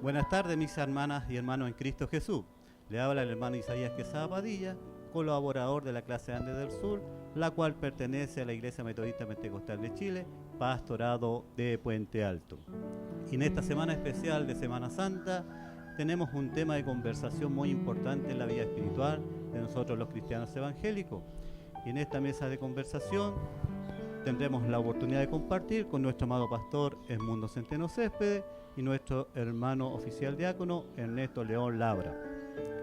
Buenas tardes, mis hermanas y hermanos en Cristo Jesús. Le habla el hermano Isaías Quesada Padilla, colaborador de la clase Andes del Sur, la cual pertenece a la Iglesia Metodista Pentecostal de Chile, pastorado de Puente Alto. Y en esta semana especial de Semana Santa tenemos un tema de conversación muy importante en la vida espiritual de nosotros los cristianos evangélicos. Y en esta mesa de conversación tendremos la oportunidad de compartir con nuestro amado pastor Edmundo Centeno Céspedes y nuestro hermano oficial diácono Ernesto León Labra.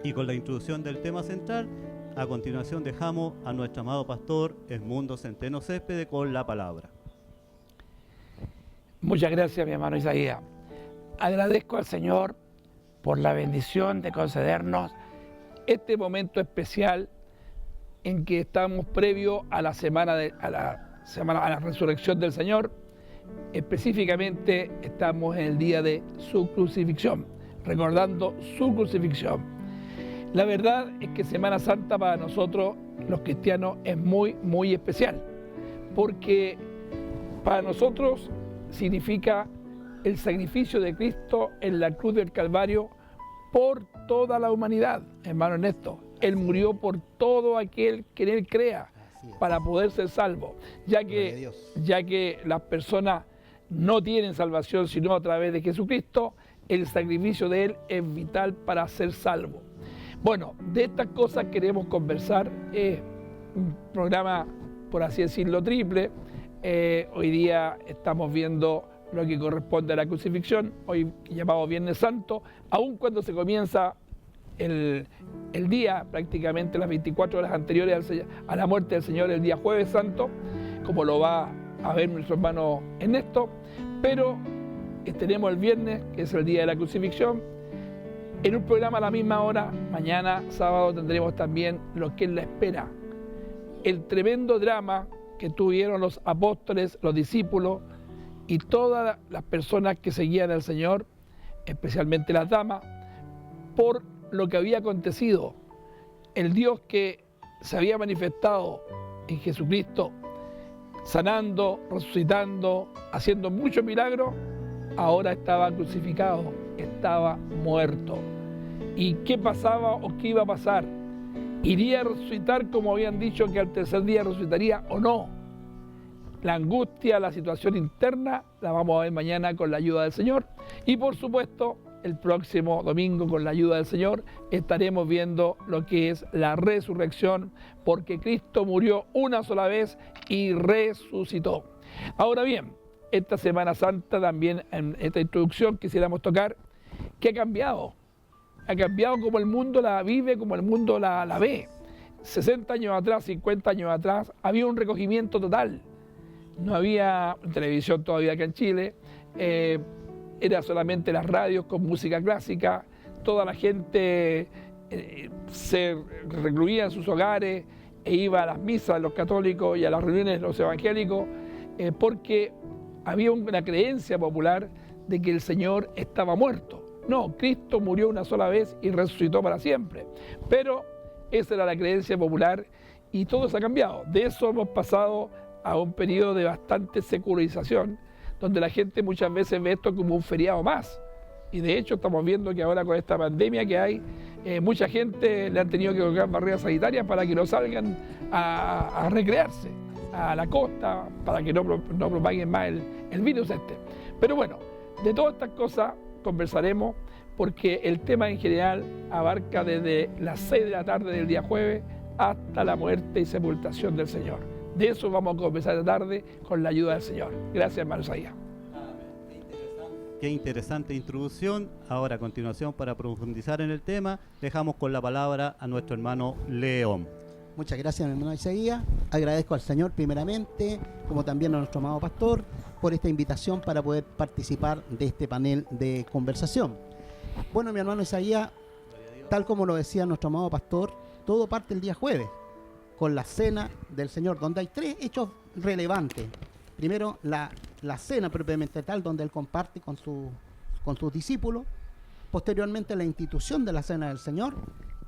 Y con la introducción del tema central, a continuación dejamos a nuestro amado pastor Edmundo Centeno Céspedes con la palabra. Muchas gracias, mi hermano Isaías. Agradezco al Señor por la bendición de concedernos este momento especial en que estamos previo a la a la resurrección del Señor. Específicamente estamos en el día de su crucifixión, recordando su crucifixión. La verdad es que Semana Santa para nosotros los cristianos es muy, muy especial, porque para nosotros significa el sacrificio de Cristo en la cruz del Calvario por toda la humanidad, hermano Ernesto. Él murió por todo aquel que en Él crea para poder ser salvo, ya que las personas no tienen salvación sino a través de Jesucristo. El sacrificio de Él es vital para ser salvo. Bueno, de estas cosas queremos conversar. Es un programa, por así decirlo, triple. Hoy día estamos viendo lo que corresponde a la crucifixión, hoy llamado Viernes Santo, aun cuando se comienza el día, prácticamente las 24 horas anteriores a la muerte del Señor, el día Jueves Santo, como lo va a ver nuestro hermano Ernesto, pero tenemos el viernes, que es el día de la crucifixión. En un programa a la misma hora, mañana sábado, tendremos también lo que es la espera, el tremendo drama que tuvieron los apóstoles, los discípulos y todas las personas que seguían al Señor, especialmente las damas, por lo que había acontecido. El Dios que se había manifestado en Jesucristo, sanando, resucitando, haciendo muchos milagros, ahora estaba crucificado, estaba muerto. ¿Y qué pasaba o qué iba a pasar? ¿Iría a resucitar como habían dicho que al tercer día resucitaría o no? La angustia, la situación interna, la vamos a ver mañana con la ayuda del Señor. Y por supuesto, el próximo domingo, con la ayuda del Señor, estaremos viendo lo que es la resurrección, porque Cristo murió una sola vez y resucitó. Ahora bien, esta Semana Santa también, en esta introducción, quisiéramos tocar qué ha cambiado. Ha cambiado como el mundo la vive, como el mundo la ve. 60 años atrás, 50 años atrás, había un recogimiento total. No había televisión todavía acá en Chile, era solamente las radios con música clásica, toda la gente se recluía en sus hogares e iba a las misas de los católicos y a las reuniones de los evangélicos, porque había una creencia popular de que el Señor estaba muerto. No, Cristo murió una sola vez y resucitó para siempre, pero esa era la creencia popular y todo se ha cambiado. De eso hemos pasado a un periodo de bastante secularización, donde la gente muchas veces ve esto como un feriado más. Y de hecho estamos viendo que ahora con esta pandemia que hay, mucha gente le han tenido que colocar barreras sanitarias para que no salgan a recrearse a la costa, para que no propaguen más el virus este. Pero bueno, de todas estas cosas conversaremos, porque el tema en general abarca desde las 6 de la tarde del día jueves hasta la muerte y sepultación del Señor. De eso vamos a conversar esta tarde con la ayuda del Señor. Gracias, hermano Isaías. Qué interesante introducción. Ahora, a continuación, para profundizar en el tema, dejamos con la palabra a nuestro hermano León. Muchas gracias, mi hermano Isaías. Agradezco al Señor primeramente, como también a nuestro amado pastor, por esta invitación para poder participar de este panel de conversación. Bueno, mi hermano Isaías, tal como lo decía nuestro amado pastor, todo parte el día jueves, con la cena del Señor, donde hay 3 hechos relevantes. Primero, la cena propiamente tal, donde Él comparte con sus discípulos. Posteriormente, la institución de la cena del Señor.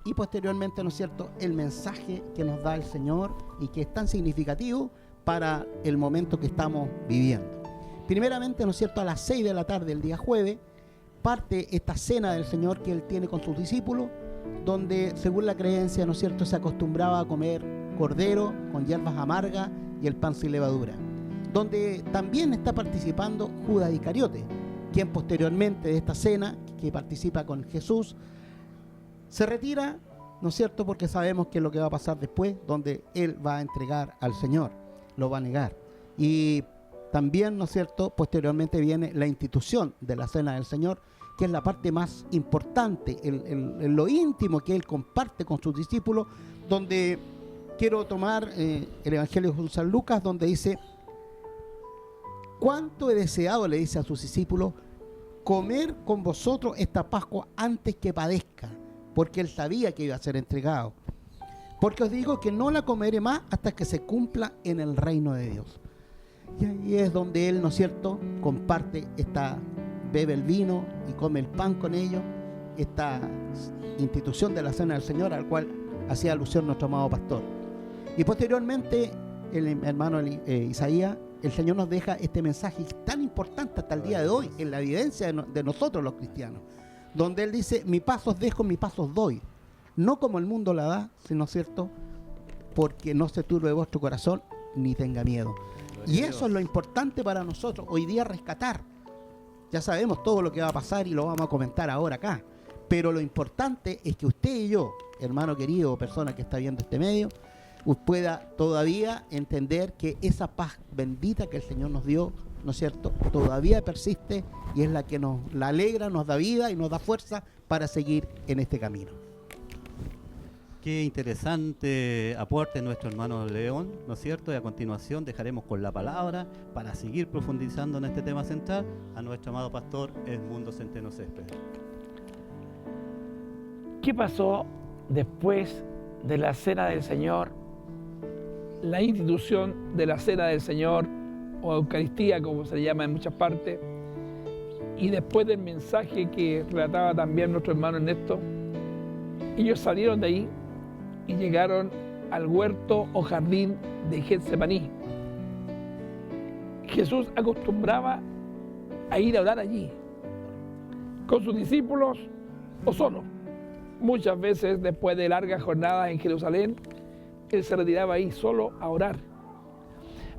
Y posteriormente, ¿no es cierto?, el mensaje que nos da el Señor y que es tan significativo para el momento que estamos viviendo. Primeramente, ¿no es cierto?, a las 6 de la tarde del día jueves, comparte esta cena del Señor que Él tiene con sus discípulos, donde según la creencia, ¿no es cierto?, se acostumbraba a comer cordero con hierbas amargas y el pan sin levadura, donde también está participando Judas Iscariote, quien posteriormente de esta cena, que participa con Jesús, se retira, ¿no es cierto?, porque sabemos que es lo que va a pasar después, donde Él va a entregar al Señor, lo va a negar. Y también, ¿no es cierto?, posteriormente viene la institución de la cena del Señor, que es la parte más importante, lo íntimo que Él comparte con sus discípulos, donde quiero tomar el Evangelio de San Lucas, donde dice: cuánto he deseado, le dice a sus discípulos, comer con vosotros esta Pascua antes que padezca, porque Él sabía que iba a ser entregado. Porque os digo que no la comeré más hasta que se cumpla en el reino de Dios. Y ahí es donde Él, ¿no es cierto?, comparte bebe el vino y come el pan con ellos, esta institución de la cena del Señor, al cual hacía alusión nuestro amado pastor. Y posteriormente, el hermano Isaías, el Señor nos deja este mensaje tan importante hasta el día de hoy, en la evidencia de nosotros los cristianos, donde Él dice: mi paz os dejo, mi paz os doy, no como el mundo la da, sino, ¿cierto?, porque no se turbe vuestro corazón ni tenga miedo. Y eso es lo importante para nosotros hoy día, rescatar. Ya sabemos todo lo que va a pasar y lo vamos a comentar ahora acá, pero lo importante es que usted y yo, hermano querido o persona que está viendo este medio, pueda todavía entender que esa paz bendita que el Señor nos dio, ¿no es cierto?, todavía persiste y es la que nos la alegra, nos da vida y nos da fuerza para seguir en este camino. Qué interesante aporte nuestro hermano León, ¿no es cierto? Y a continuación dejaremos con la palabra para seguir profundizando en este tema central a nuestro amado pastor Edmundo Centeno Céspedes. ¿Qué pasó después de la Cena del Señor? La institución de la Cena del Señor, o Eucaristía, como se llama en muchas partes, y después del mensaje que relataba también nuestro hermano Ernesto, ellos salieron de ahí y llegaron al huerto o jardín de Getsemaní. Jesús acostumbraba a ir a orar allí, con sus discípulos o solo. Muchas veces, después de largas jornadas en Jerusalén, Él se retiraba ahí solo a orar.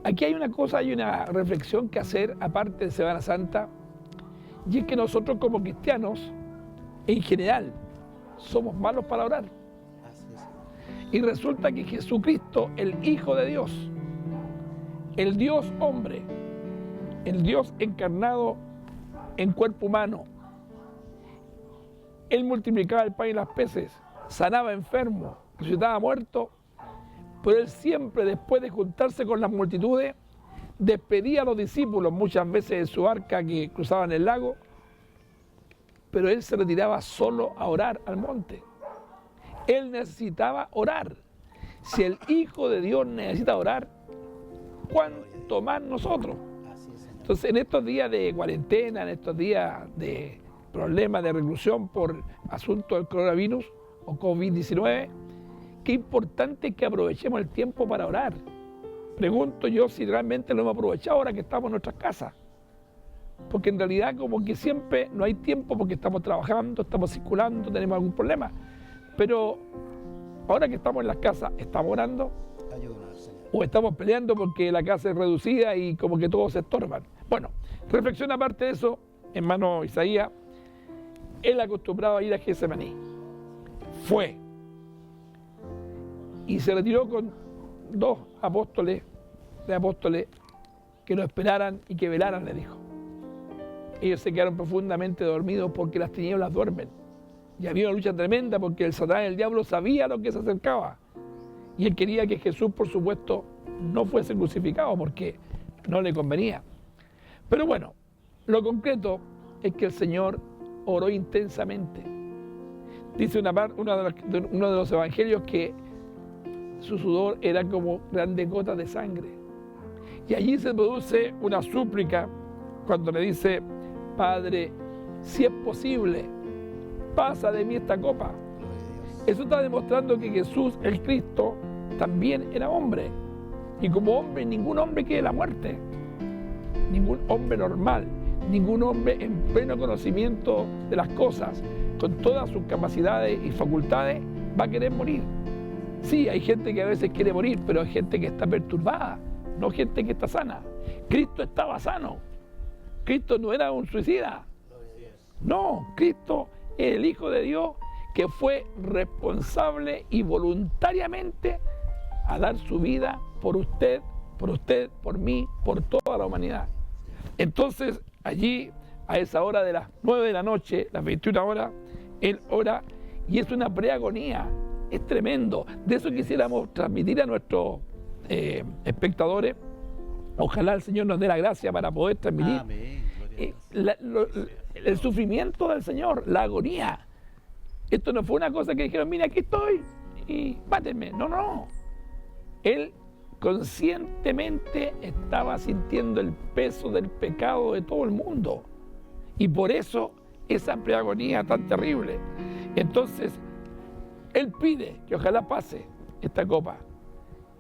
Aquí hay una reflexión que hacer, aparte de Semana Santa, y es que nosotros como cristianos, en general, somos malos para orar. Y resulta que Jesucristo, el Hijo de Dios, el Dios hombre, el Dios encarnado en cuerpo humano, Él multiplicaba el pan y las peces, sanaba enfermos, resucitaba muertos, pero Él siempre, después de juntarse con las multitudes, despedía a los discípulos, muchas veces en su arca que cruzaban el lago, pero Él se retiraba solo a orar al monte. Él necesitaba orar. Si el Hijo de Dios necesita orar, ¿cuánto más nosotros? Entonces, en estos días de cuarentena, en estos días de problemas de reclusión por asunto del coronavirus o COVID-19, qué importante es que aprovechemos el tiempo para orar. Pregunto yo si realmente lo hemos aprovechado ahora que estamos en nuestras casas. Porque en realidad como que siempre no hay tiempo porque estamos trabajando, estamos circulando, tenemos algún problema. Pero ahora que estamos en las casas, ¿estamos orando? Ayúdanos, Señor. ¿O estamos peleando porque la casa es reducida y como que todos se estorban? Bueno, reflexión aparte de eso, hermano Isaías, Él acostumbraba a ir a Getsemaní. Fue. Y se retiró con 2 apóstoles que lo esperaran y que velaran, le dijo. Ellos se quedaron profundamente dormidos porque las tinieblas duermen. Y había una lucha tremenda porque el Satanás y el diablo sabía lo que se acercaba. Y él quería que Jesús, por supuesto, no fuese crucificado porque no le convenía. Pero bueno, lo concreto es que el Señor oró intensamente. Dice uno de los evangelios que su sudor era como grandes gotas de sangre. Y allí se produce una súplica cuando le dice: Padre, si es posible, pasa de mí esta copa. Eso está demostrando que Jesús, el Cristo, también era hombre. Y como hombre, ningún hombre quiere la muerte. Ningún hombre normal, ningún hombre en pleno conocimiento de las cosas, con todas sus capacidades y facultades, va a querer morir. Sí, hay gente que a veces quiere morir, pero hay gente que está perturbada, no gente que está sana. Cristo estaba sano. Cristo no era un suicida. No, Cristo es el Hijo de Dios que fue responsable y voluntariamente a dar su vida por usted, por mí, por toda la humanidad. Entonces, allí, a esa hora de las 9 de la noche, las 21 horas, Él ora y es una preagonía. Es tremendo. De eso quisiéramos transmitir a nuestros espectadores. Ojalá el Señor nos dé la gracia para poder transmitir el sufrimiento del Señor, la agonía. Esto no fue una cosa que dijeron, mira, aquí estoy y mátenme. No, no. Él conscientemente estaba sintiendo el peso del pecado de todo el mundo. Y por eso esa preagonía tan terrible. Entonces, Él pide que ojalá pase esta copa.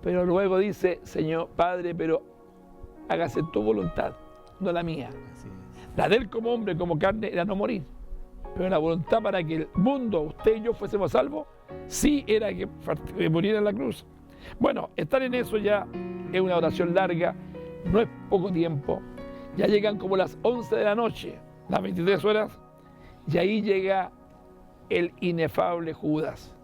Pero luego dice, Señor, Padre, pero hágase tu voluntad, no la mía. La de Él como hombre, como carne, era no morir. Pero la voluntad para que el mundo, usted y yo, fuésemos salvos, sí era que muriera en la cruz. Bueno, estar en eso ya es una oración larga, no es poco tiempo. Ya llegan como las 11 de la noche, las 23 horas, y ahí llega el inefable Judas.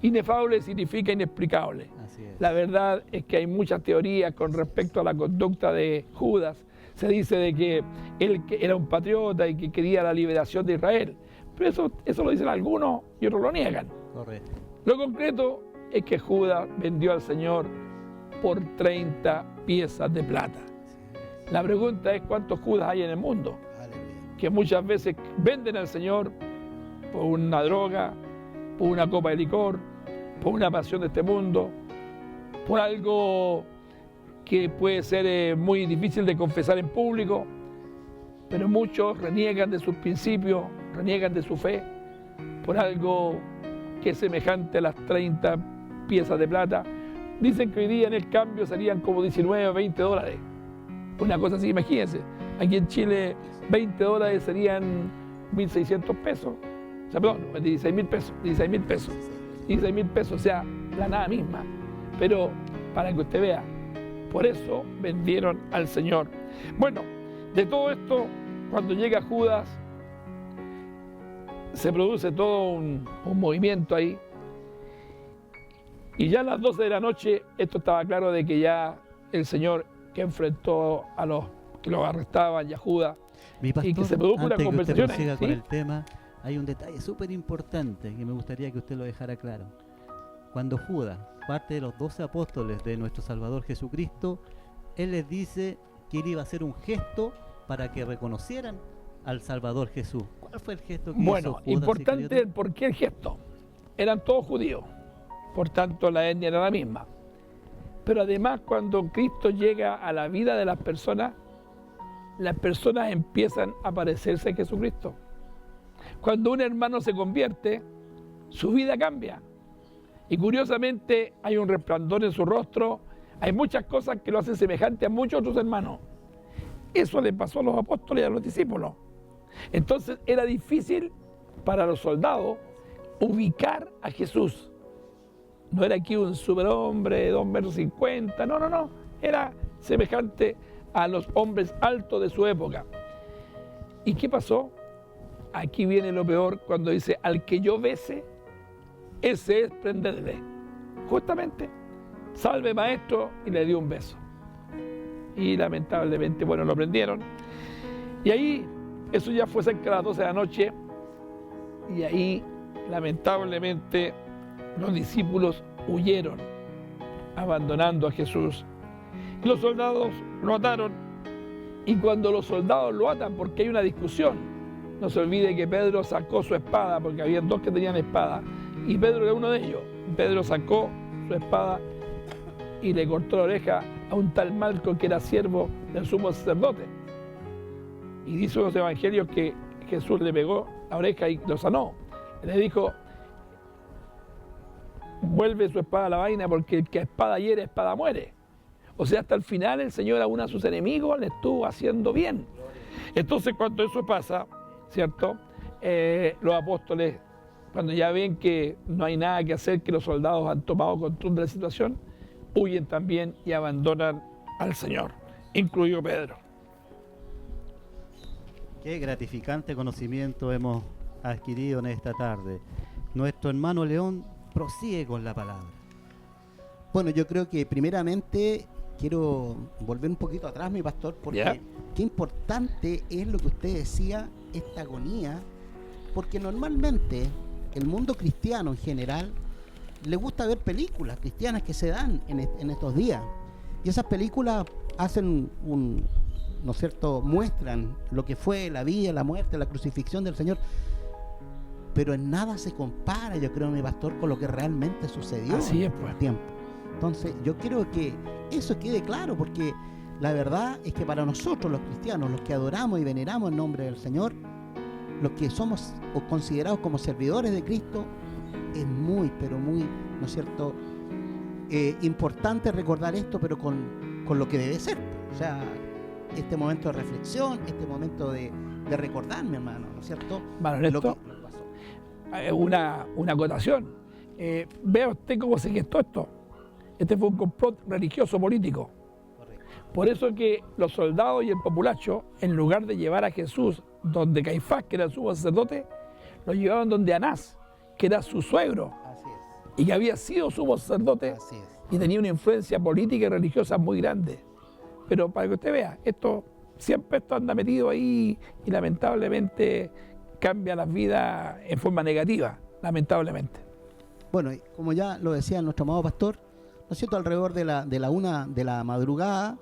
Inefable significa inexplicable. La verdad es que hay muchas teorías con respecto a la conducta de Judas. Se dice de que él era un patriota y que quería la liberación de Israel. Pero eso lo dicen algunos y otros lo niegan. Correcto. Lo concreto es que Judas vendió al Señor por 30 piezas de plata. La pregunta es cuántos Judas hay en el mundo, que muchas veces venden al Señor por una droga, por una copa de licor, por una pasión de este mundo, por algo que puede ser muy difícil de confesar en público, pero muchos reniegan de sus principios, reniegan de su fe, por algo que es semejante a las 30 piezas de plata. Dicen que hoy día en el cambio serían como 19 o 20 dólares. Una cosa así, imagínense. Aquí en Chile 20 dólares serían 1.600 pesos. O sea, perdón, 16.000 pesos. 16.000 pesos. 16.000 pesos, o sea, la nada misma. Pero para que usted vea, por eso vendieron al Señor. Bueno, de todo esto, cuando llega Judas, se produce todo un movimiento ahí. Y ya a las 12 de la noche, esto estaba claro de que ya el Señor que enfrentó a los que lo arrestaban, y a Judas, Mi pastor, y que se produjo una conversación. Antes que usted prosiga ¿sí? con el tema, hay un detalle súper importante que me gustaría que usted lo dejara claro. Cuando Judas, parte de los 12 apóstoles de nuestro Salvador Jesucristo, Él les dice que Él iba a hacer un gesto para que reconocieran al Salvador Jesús. ¿Cuál fue el gesto que hizo Bueno, Judas importante Iscariote? el por qué el gesto. Eran todos judíos, por tanto la etnia era la misma. Pero además cuando Cristo llega a la vida de las personas empiezan a parecerse a Jesucristo. Cuando un hermano se convierte, su vida cambia. Y curiosamente hay un resplandor en su rostro, hay muchas cosas que lo hacen semejante a muchos otros hermanos. Eso le pasó a los apóstoles y a los discípulos. Entonces era difícil para los soldados ubicar a Jesús. No era aquí un superhombre de 2,50 metros, no. Era semejante a los hombres altos de su época. ¿Y qué pasó? Aquí viene lo peor cuando dice, al que yo bese, ese es prenderle. Justamente, salve maestro, y le dio un beso. Y lamentablemente, bueno, lo prendieron. Y ahí, eso ya fue cerca de las 12 de la noche, y ahí, lamentablemente, los discípulos huyeron, abandonando a Jesús. Los soldados lo ataron, y cuando los soldados lo atan, porque hay una discusión, no se olvide que Pedro sacó su espada, porque había dos que tenían espada, y Pedro era uno de ellos. Pedro sacó su espada y le cortó la oreja a un tal Malco que era siervo del sumo sacerdote. Y dice los evangelios que Jesús le pegó la oreja y lo sanó. Le dijo, vuelve su espada a la vaina, porque el que a espada hiere, espada muere. O sea, hasta el final el Señor aún a sus enemigos le estuvo haciendo bien. Entonces, cuando eso pasa, ¿cierto? Los apóstoles, cuando ya ven que no hay nada que hacer, que los soldados han tomado control de la situación, huyen también y abandonan al Señor, incluido Pedro. Qué gratificante conocimiento hemos adquirido en esta tarde. Nuestro hermano León prosigue con la palabra. Bueno, yo creo que primeramente quiero volver un poquito atrás, mi pastor, porque ¿Ya? qué importante es lo que usted decía, esta agonía, porque normalmente el mundo cristiano en general le gusta ver películas cristianas que se dan en estos días, y esas películas hacen ¿no es cierto?, muestran lo que fue la vida, la muerte, la crucifixión del Señor, pero en nada se compara, yo creo, mi pastor, con lo que realmente sucedió Así es, en pues. el tiempo. Entonces yo quiero que eso quede claro, porque la verdad es que para nosotros los cristianos, los que adoramos y veneramos el nombre del Señor, los que somos o considerados como servidores de Cristo, es muy, pero muy, ¿no es cierto?, importante recordar esto, pero con lo que debe ser. O sea, este momento de reflexión, este momento de recordar, mi hermano, ¿no es cierto?, Bueno, lo que esto, pasó. una acotación. Vea usted cómo se gestó esto. Este fue un complot religioso político. Correcto. Por eso que los soldados y el populacho, en lugar de llevar a Jesús donde Caifás, que era el sumo sacerdote, lo llevaban donde Anás, que era su suegro, Así es, y que había sido sumo sacerdote así es. y tenía una influencia política y religiosa muy grande. Pero para que usted vea, siempre esto anda metido ahí y lamentablemente cambia las vidas en forma negativa, lamentablemente. Bueno, y como ya lo decía nuestro amado pastor, ¿no es cierto?, alrededor de la 1 de la madrugada,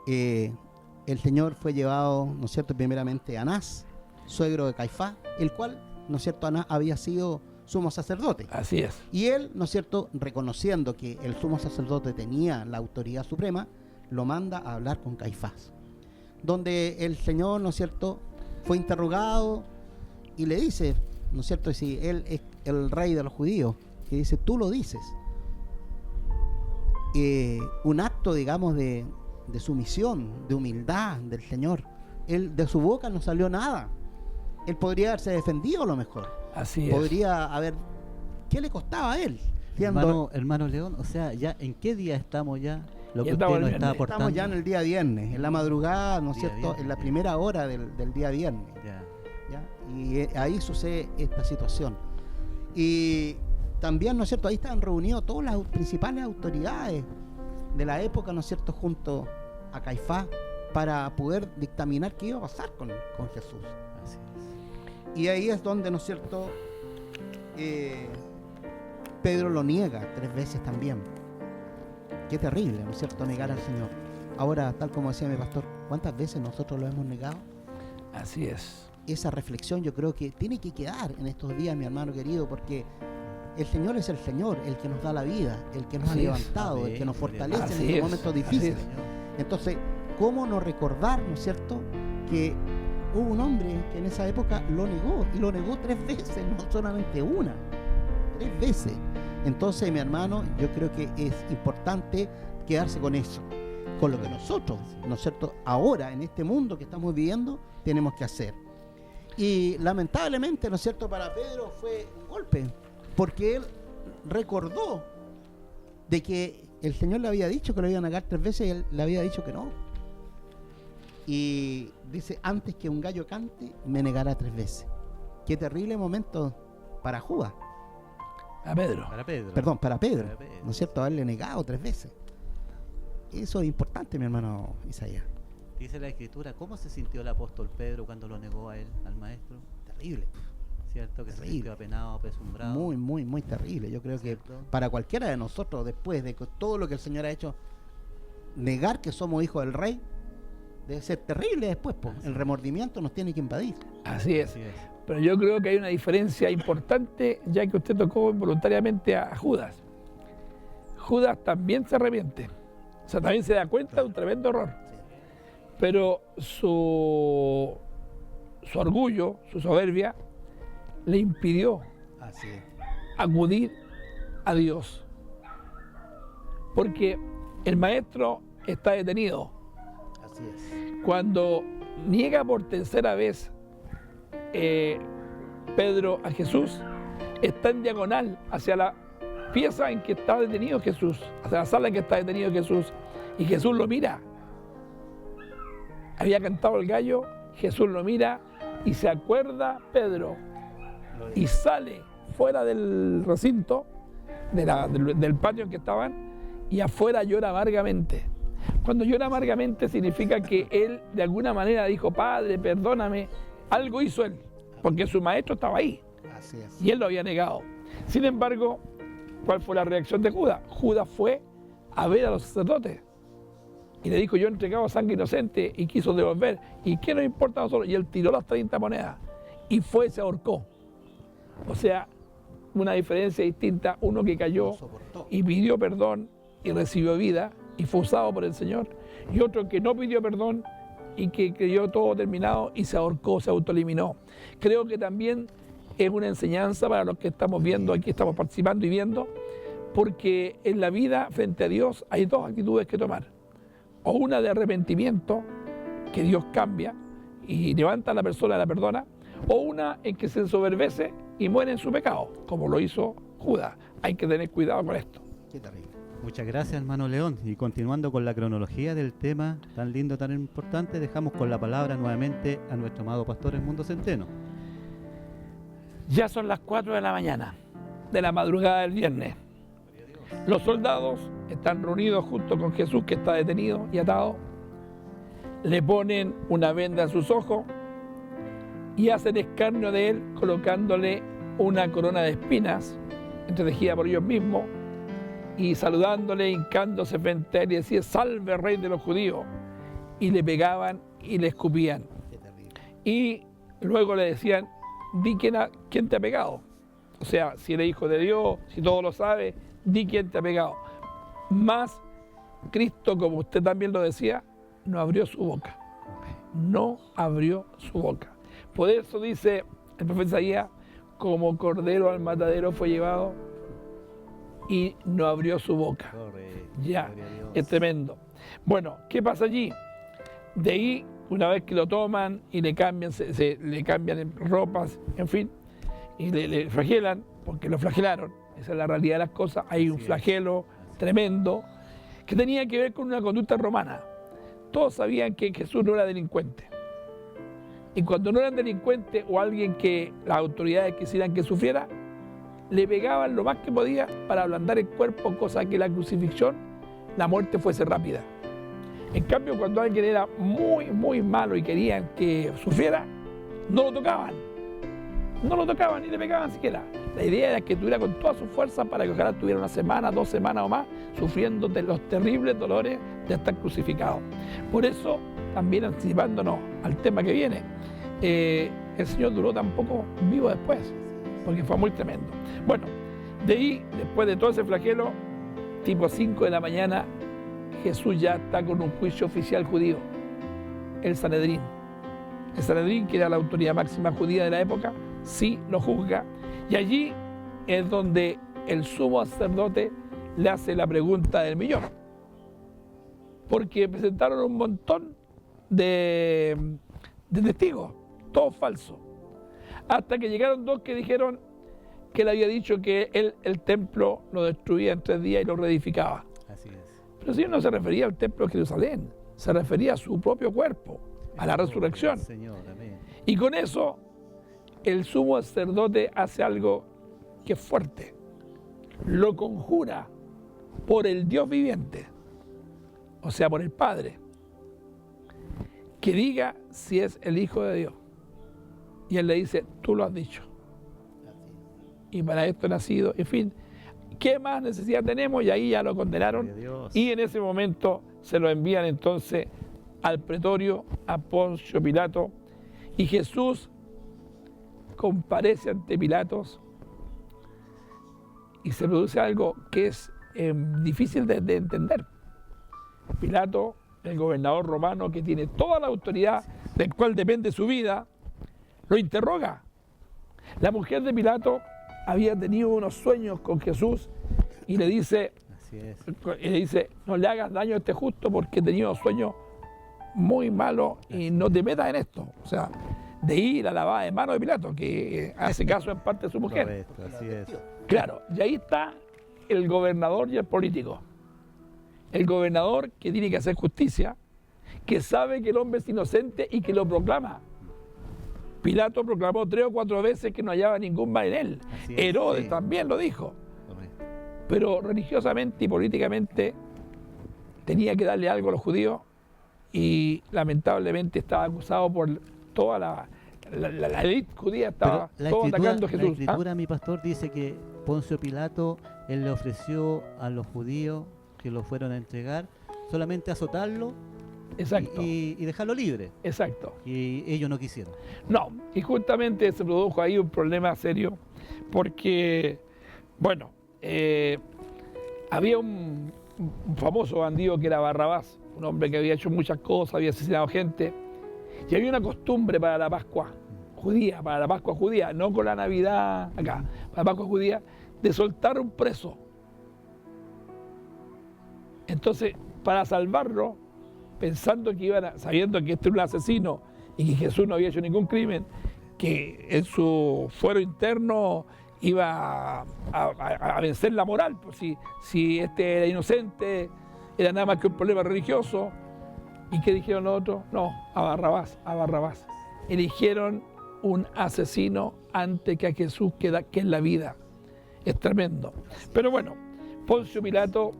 el Señor fue llevado, ¿no es cierto?, primeramente a Anás, suegro de Caifás, el cual, ¿no es cierto?, Anás había sido sumo sacerdote. Así es. Y él, ¿no es cierto?, reconociendo que el sumo sacerdote tenía la autoridad suprema, lo manda a hablar con Caifás, donde el Señor, ¿no es cierto?, fue interrogado y le dice, ¿no es cierto?, si él es el rey de los judíos, que dice, tú lo dices. Un acto, digamos, de sumisión, de humildad del Señor. Él, de su boca no salió nada. Él podría haberse defendido a lo mejor. Así es. Podría haber... ¿Qué le costaba a él? Hermano León, o sea, ya ¿en qué día estamos ya? Lo que Ya usted estamos nos el está viernes. aportando. Estamos ya en el día viernes, en la madrugada, ¿no es Día cierto?, viernes, en la ya. primera hora del día viernes. Ya. ¿Ya? Y ahí sucede esta situación. Y también, ¿no es cierto?, ahí estaban reunidos todas las principales autoridades de la época, ¿no es cierto?, junto a Caifás, para poder dictaminar qué iba a pasar con Jesús. Así es. Y ahí es donde, ¿no es cierto?, Pedro lo niega 3 veces también. Qué terrible, ¿no es cierto?, negar al Señor. Ahora, tal como decía mi pastor, ¿cuántas veces nosotros lo hemos negado? Así es. Esa reflexión yo creo que tiene que quedar en estos días, mi hermano querido, porque el Señor es el Señor, el que nos da la vida, el que nos ha Así es. levantado, el Amén. que nos fortalece Así en estos es. momentos Así difíciles. es. Señor. Entonces, ¿cómo no recordar, ¿no es cierto?, que hubo un hombre que en esa época lo negó, y lo negó 3 veces, no solamente una, 3 veces. Entonces, mi hermano, yo creo que es importante quedarse con eso, con lo que nosotros, ¿no es cierto?, ahora en este mundo que estamos viviendo, tenemos que hacer. Y lamentablemente, ¿no es cierto?, para Pedro fue un golpe, porque él recordó de que el Señor le había dicho que lo iba a negar 3 veces y él le había dicho que no. Y dice, antes que un gallo cante, me negará 3 veces. Qué terrible momento para Judas. A Pedro. Para Pedro. Perdón, para Pedro, Para Pedro. ¿no es cierto?, haberle negado 3 veces. Eso es importante, mi hermano Isaías. Dice la Escritura, ¿cómo se sintió el apóstol Pedro cuando lo negó a él, al maestro? Terrible, ¿Cierto? Que se Terrible. sintió apenado, apesumbrado. muy, muy, muy terrible. Yo creo que ¿Cierto? para cualquiera de nosotros, después de que todo lo que el Señor ha hecho, negar que somos hijos del Rey, debe ser terrible después, po. El remordimiento nos tiene que invadir. Así es. Así es. Pero yo creo que hay una diferencia importante, ya que usted tocó involuntariamente a Judas. Judas también se arrepiente. O sea, también se da cuenta de un tremendo error. Pero su orgullo, su soberbia, le impidió Así es. acudir a Dios. Porque el maestro está detenido. Así es. Cuando niega por tercera vez Pedro a Jesús, está en diagonal hacia la pieza en que está detenido Jesús, hacia la sala en que está detenido Jesús, y Jesús lo mira. Había cantado el gallo, Jesús lo mira y se acuerda Pedro y sale fuera del recinto, del patio en que estaban, y afuera llora amargamente. Cuando llora amargamente significa que él de alguna manera dijo: Padre, perdóname. Algo hizo él, porque su maestro estaba ahí. Así es. Y él lo había negado. Sin embargo, ¿cuál fue la reacción de Judas? Judas fue a ver a los sacerdotes y le dijo: yo he entregado sangre inocente, y quiso devolver. ¿Y qué nos importa a nosotros? Y él tiró las 30 monedas y se ahorcó. O sea, una diferencia distinta, uno que cayó y pidió perdón y recibió vida y fue usado por el Señor, y otro que no pidió perdón y que creyó todo terminado y se ahorcó, se autoeliminó. Creo que también es una enseñanza para los que estamos viendo, aquí estamos participando y viendo, porque en la vida frente a Dios hay dos actitudes que tomar: o una de arrepentimiento, que Dios cambia y levanta a la persona y la perdona, o una en que se ensoberbece y muere en su pecado, como lo hizo Judas. Hay que tener cuidado con esto. Qué terrible. Muchas gracias, hermano León. Y continuando con la cronología del tema tan lindo, tan importante, dejamos con la palabra nuevamente a nuestro amado pastor Edmundo Centeno. Ya son las 4 de la mañana de la madrugada del viernes. Los soldados están reunidos junto con Jesús, que está detenido y atado. Le ponen una venda en sus ojos y hacen escarnio de él, colocándole una corona de espinas entretejida por ellos mismos, y saludándole, hincándose frente a él, y decía: salve, rey de los judíos. Y le pegaban y le escupían. Y luego le decían: di quién te ha pegado. O sea, si eres hijo de Dios, si todo lo sabe, di quién te ha pegado. Mas Cristo, como usted también lo decía, no abrió su boca. No abrió su boca. Por eso dice el profeta Isaías: como cordero al matadero fue llevado y no abrió su boca. Ya, es tremendo. Bueno, ¿qué pasa allí? De ahí, una vez que lo toman y le cambian, le cambian ropas, en fin, y le flagelan, porque lo flagelaron, esa es la realidad de las cosas. Hay un flagelo tremendo que tenía que ver con una conducta romana. Todos sabían que Jesús no era delincuente. Y cuando no eran delincuentes o alguien que las autoridades quisieran que sufriera, le pegaban lo más que podía para ablandar el cuerpo, cosa que la crucifixión, la muerte fuese rápida. En cambio, cuando alguien era muy, muy malo y querían que sufriera, no lo tocaban. No lo tocaban ni le pegaban siquiera. La idea era que tuviera con toda su fuerza para que ojalá tuviera una semana, 2 semanas o más, sufriendo de los terribles dolores de estar crucificado. Por eso, también anticipándonos al tema que viene, el Señor duró tan poco vivo después, porque fue muy tremendo. Bueno, de ahí, después de todo ese flagelo, tipo 5 de la mañana, Jesús ya está con un juicio oficial judío, el Sanedrín. El Sanedrín, que era la autoridad máxima judía de la época, sí lo juzga, y allí es donde el sumo sacerdote le hace la pregunta del millón, porque presentaron un montón de testigos, todos falsos, hasta que llegaron 2 que dijeron que él había dicho que él el templo lo destruía en 3 días y lo reedificaba. Así es. Pero si no se refería al templo de Jerusalén, se refería a su propio cuerpo, a la resurrección. Señor, amén. Y con eso, el sumo sacerdote hace algo que es fuerte. Lo conjura por el Dios viviente, o sea, por el Padre, que diga si es el Hijo de Dios. Y él le dice: tú lo has dicho. Y para esto he nacido, en fin. ¿Qué más necesidad tenemos? Y ahí ya lo condenaron. Y en ese momento se lo envían entonces al pretorio, a Poncio Pilato. Y Jesús comparece ante Pilatos y se produce algo que es difícil de entender. Pilato, el gobernador romano que tiene toda la autoridad del cual depende su vida, lo interroga. La mujer de Pilato había tenido unos sueños con Jesús y le dice, no le hagas daño a este justo porque he tenido sueños muy malo y no te metas en esto. O sea, de ir a la lavada de manos de Pilato, que hace caso en parte de su mujer. Correcto, así es. Claro, y ahí está el gobernador y el político. El gobernador que tiene que hacer justicia, que sabe que el hombre es inocente y que lo proclama. Pilato proclamó 3 o 4 veces que no hallaba ningún mal en él. Así es, Herodes sí. también lo dijo. Correcto. Pero religiosamente y políticamente tenía que darle algo a los judíos y lamentablemente estaba acusado por toda la élite judía, estaba Pero todo atacando a la Jesús. escritura, mi pastor, dice que Poncio Pilato, él le ofreció a los judíos que lo fueron a entregar solamente azotarlo Exacto, y dejarlo libre. exacto. Y ellos no quisieron. No, y justamente se produjo ahí un problema serio, porque, bueno, había un famoso bandido que era Barrabás, un hombre que había hecho muchas cosas, había asesinado gente, y había una costumbre para la Pascua judía, no con la Navidad acá, para la Pascua judía, de soltar un preso. Entonces, para salvarlo, pensando que sabiendo que este era un asesino y que Jesús no había hecho ningún crimen, que en su fuero interno iba a vencer la moral, pues si este era inocente, era nada más que un problema religioso. ¿Y qué dijeron los otros? No, a Barrabás. Eligieron un asesino antes que a Jesús, que es la vida. Es tremendo. Pero bueno, Poncio Pilato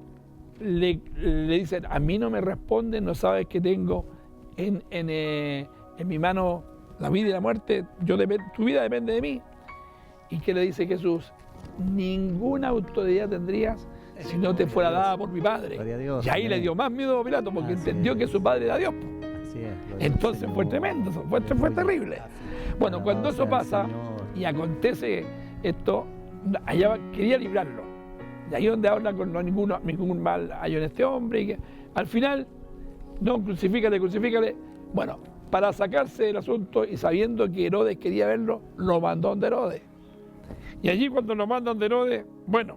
le dicen, a mí no me responden, no sabes que tengo en mi mano la vida y la muerte, tu vida depende de mí. ¿Y qué le dice Jesús? Ninguna autoridad tendrías si no te fuera dada por mi Padre. Gloria a Dios, Y ahí amén. le dio más miedo a Pilato porque Así entendió es. que su Padre era Dios. Así es. gloria al Entonces fue Señor. tremendo, fue terrible. Bueno, cuando Alabado eso sea pasa el Señor. y acontece esto, allá quería librarlo. Y ahí donde habla con ningún mal hay en este hombre. Y que, al final, no, crucifícale. Bueno, para sacarse del asunto y sabiendo que Herodes quería verlo, lo mandó donde Herodes. Y allí cuando lo mandan de Herodes, bueno,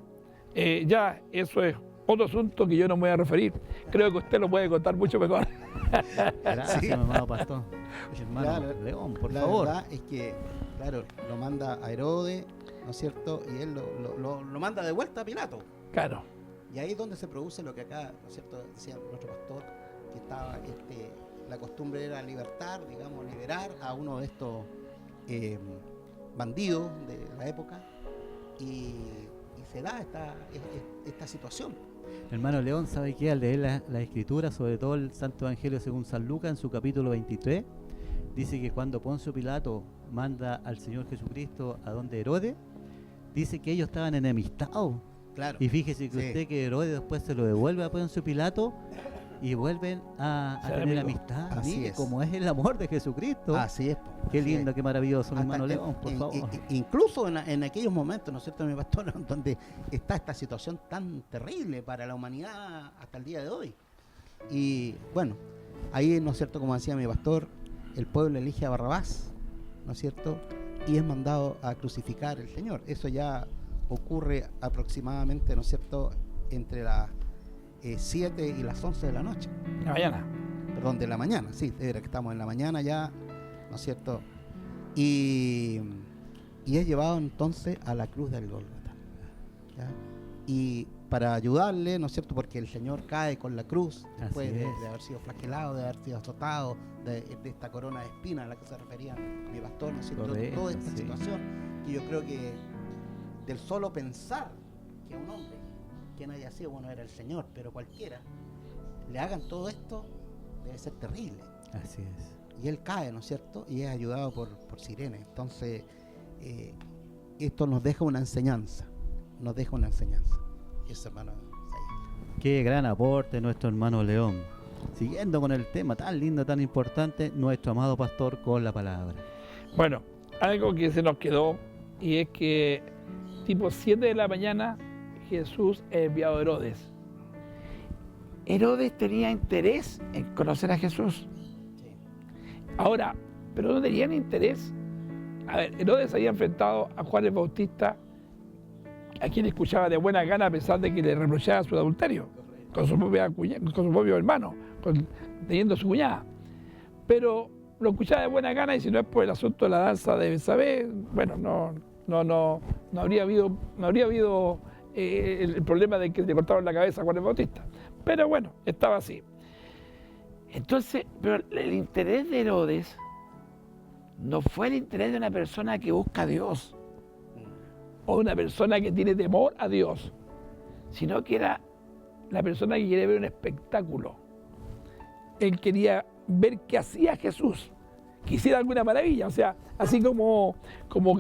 ya eso es otro asunto que yo no me voy a referir. Creo que usted lo puede contar mucho mejor. Gracias, Sí. mi amado pastor. Hermano Claro, León, por la favor. verdad es que, claro, lo manda a Herodes, ¿no es cierto? Y él lo manda de vuelta a Pilato. Claro, Y ahí es donde se produce lo que acá, ¿no es cierto?, decía nuestro pastor, que estaba, la costumbre era libertar, digamos, liberar a uno de estos bandidos de la época, y se da esta situación. Hermano León, ¿sabe qué? Al leer la escritura, sobre todo el Santo Evangelio según San Lucas, en su capítulo 23, dice que cuando Poncio Pilato manda al Señor Jesucristo a donde Herodes, dice que ellos estaban enemistados. Claro. Y fíjese que Sí. usted que Herodes después se lo devuelve a Poncio Pilato y vuelven a Ser tener amigo. amistad. Así Mire es. cómo es el amor de Jesucristo. Así es. Qué así lindo, es. qué maravilloso, mi Hasta hermano León, por favor. Incluso en aquellos momentos, ¿no es cierto, mi pastor?, donde está esta situación tan terrible para la humanidad hasta el día de hoy. Y bueno, ahí, ¿no es cierto?, como decía mi pastor, el pueblo elige a Barrabás, ¿no es cierto?, y es mandado a crucificar al Señor. Eso ya ocurre aproximadamente, ¿no es cierto?, entre las 7 y las 11 de la noche. la mañana. Perdón, de la mañana, sí, de veras que estamos en la mañana ya, ¿no es cierto? Y es llevado entonces a la cruz del Gólgota, ¿ya? Y para ayudarle, ¿no es cierto?, porque el Señor cae con la cruz después Así de es. haber sido flagelado, de haber sido azotado, de esta corona de espinas a la que se refería mi pastor, ¿no es cierto? Correcto, Toda esta sí. situación, que yo creo que del solo pensar que a un hombre, quien haya sido, bueno, era el Señor, pero cualquiera, le hagan todo esto, debe ser terrible. Así es. Y él cae, ¿no es cierto? Y es ayudado por Sirene. Entonces, esto nos deja una enseñanza. Eso, hermano. Qué gran aporte nuestro hermano León. Siguiendo con el tema tan lindo, tan importante, nuestro amado pastor con la palabra. Bueno, algo que se nos quedó y es que tipo 7 de la mañana Jesús es enviado a Herodes. Herodes tenía interés en conocer a Jesús. Sí. Ahora, pero no tenían interés. A ver, Herodes había enfrentado a Juan el Bautista, a quien escuchaba de buena gana a pesar de que le reprochaba su adulterio con su propio hermano, teniendo a su cuñada. pero lo escuchaba de buena gana, y si no es por el asunto de la danza de Betsabé, bueno, no habría habido el problema de que le cortaron la cabeza a Juan el Bautista. Pero bueno, estaba así. Entonces, pero el interés de Herodes no fue el interés de una persona que busca a Dios o una persona que tiene temor a Dios, sino que era la persona que quiere ver un espectáculo. Él quería ver qué hacía Jesús, que hiciera alguna maravilla. O sea, así como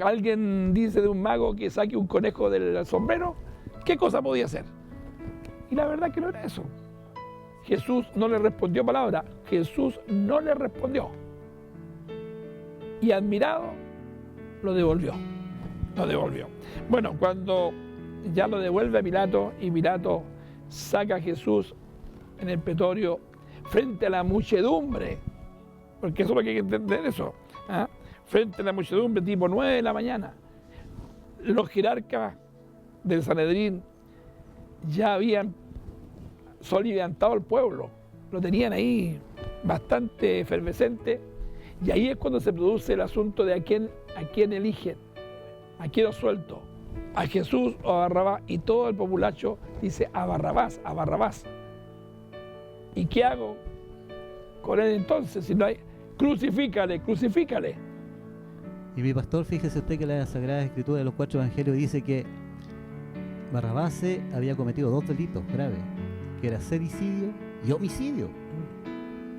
alguien dice de un mago que saque un conejo del sombrero, ¿qué cosa podía hacer? Y la verdad que no era eso. Jesús no le respondió palabra, Jesús no le respondió. Y admirado, lo devolvió. Bueno, cuando ya lo devuelve a Pilato, y Pilato saca a Jesús en el pretorio frente a la muchedumbre, porque eso es lo que hay que entender eso, ¿ah? Frente a la muchedumbre, tipo 9 de la mañana, los jerarcas del Sanedrín ya habían soliviantado al pueblo, lo tenían ahí bastante efervescente, y ahí es cuando se produce el asunto de a quién eligen, a quién lo suelto, a Jesús o a Barrabás, y todo el populacho dice a Barrabás, a Barrabás. ¿Y qué hago con él entonces? Si no hay, crucifícale. Y mi pastor, fíjese usted que la Sagrada Escritura de los 4 Evangelios dice que Barrabás había cometido 2 delitos graves, que era sedicidio y homicidio.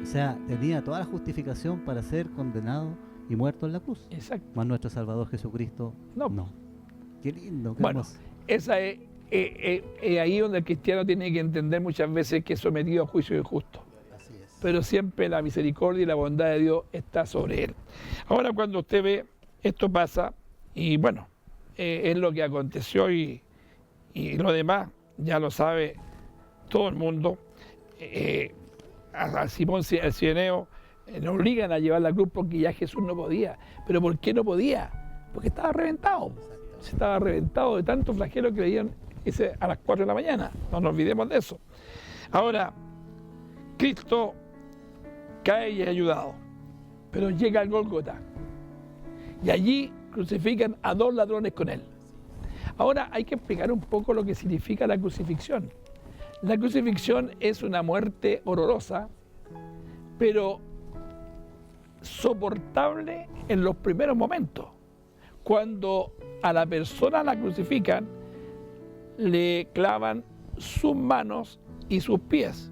O sea, tenía toda la justificación para ser condenado y muerto en la cruz. Exacto. Más nuestro Salvador Jesucristo, no. Qué lindo, qué hermoso. Esa es ahí donde el cristiano tiene que entender muchas veces que es sometido a juicio injusto. Así es. Pero siempre la misericordia y la bondad de Dios está sobre él. Ahora, cuando usted ve, esto pasa, y bueno, es lo que aconteció, y lo demás ya lo sabe todo el mundo. A Simón el Cireneo le obligan a llevar la cruz porque ya Jesús no podía. ¿Pero por qué no podía? Porque estaba reventado. Estaba reventado de tanto flagelo que le dieron a las 4 de la mañana. No nos olvidemos de eso. Ahora, Cristo cae y es ayudado, pero llega al Gólgota, y allí crucifican a 2 ladrones con él. Ahora hay que explicar un poco lo que significa la crucifixión. La crucifixión es una muerte horrorosa, pero soportable en los primeros momentos. Cuando a la persona la crucifican, le clavan sus manos y sus pies,